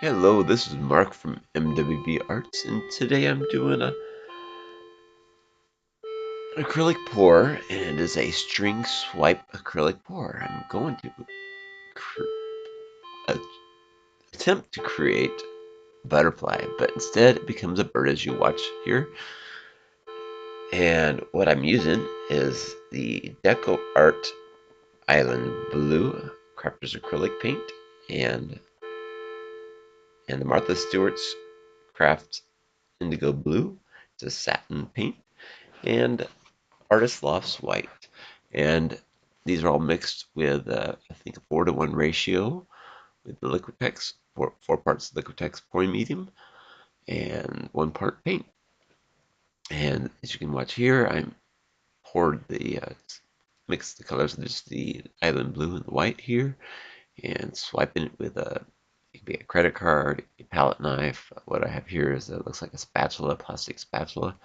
Hello, this is Mark from MWB Arts, and today I'm doing an acrylic pour, and it is a string swipe acrylic pour. I'm going to attempt to create a butterfly, but instead it becomes a bird as you watch here. And what I'm using is the DecoArt Island Blue Crafter's acrylic paint and the Martha Stewart's Craft Indigo Blue. It's a satin paint. And Artist Loft's white. And these are all mixed with, I think, a 4-to-1 ratio with the Liquitex, four parts Liquitex Pouring Medium, and 1 part paint. And as you can watch here, I poured mixed the colors of just the island blue and the white here, and swiping it with it could be a credit card, a palette knife. What I have here is it looks like a spatula, plastic spatula,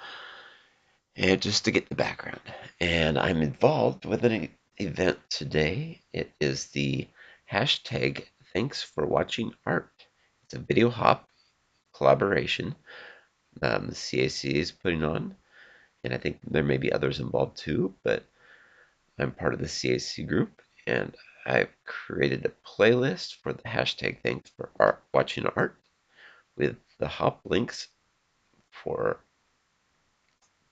and just to get the background. And I'm involved with an event today. It is the hashtag Thanks for Watching Art. It's a video hop collaboration the CAC is putting on, and I think there may be others involved too, but I'm part of the CAC group, and I've created a playlist for the hashtag Thanks for Watching Art with the hop links for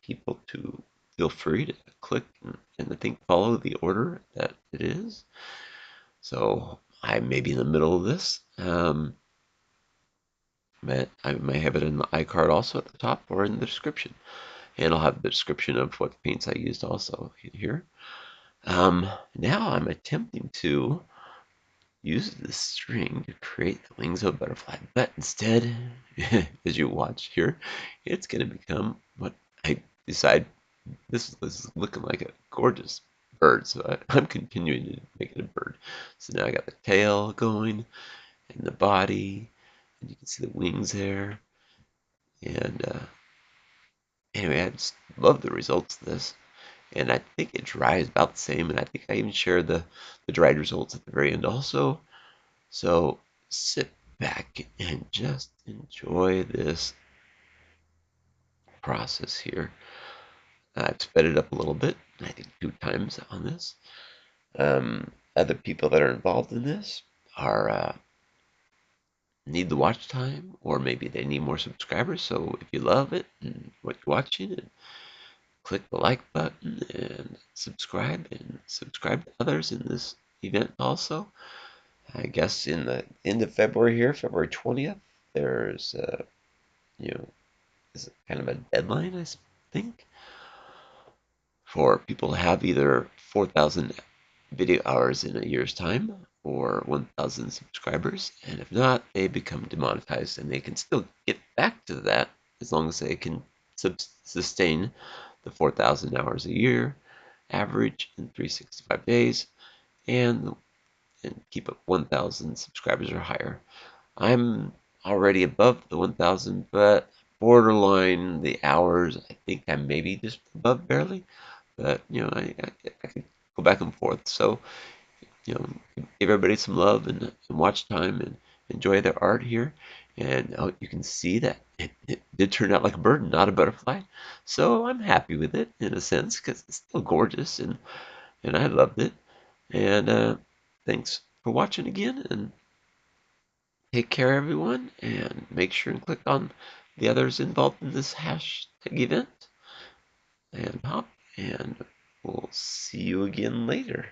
people to feel free to click and I think follow the order that it is. So I may be in the middle of this, but I may have it in the iCard also at the top or in the description. And I'll have the description of what paints I used also here. Now I'm attempting to use this string to create the wings of a butterfly, but instead, as you watch here, it's going to become what I decide. This is looking like a gorgeous bird, so I'm continuing to make it a bird. So now I got the tail going and the body, and you can see the wings there. And anyway, I just love the results of this. And I think it dries about the same, and I think I even share the dried results at the very end also. So sit back and just enjoy this process here. I've sped it up a little bit, I think 2 times on this. Other people that are involved in this are need the watch time, or maybe they need more subscribers. So if you love it and what you're watching, and click the like button and subscribe to others in this event also. I guess in the end of February here, February 20th, there's is kind of a deadline, I think, for people to have either 4,000 video hours in a year's time or 1,000 subscribers. And if not, they become demonetized, and they can still get back to that as long as they can sustain the 4,000 hours a year average in 365 days and keep up 1,000 subscribers or higher. I'm already above the 1,000, but borderline the hours. I think I'm maybe just above barely, but I could go back and forth. So give everybody some love and watch time and enjoy their art here. And you can see that it did turn out like a bird, not a butterfly. So I'm happy with it in a sense because it's still gorgeous and I loved it. And thanks for watching again, and take care, everyone. And make sure and click on the others involved in this hashtag event and hop. And we'll see you again later.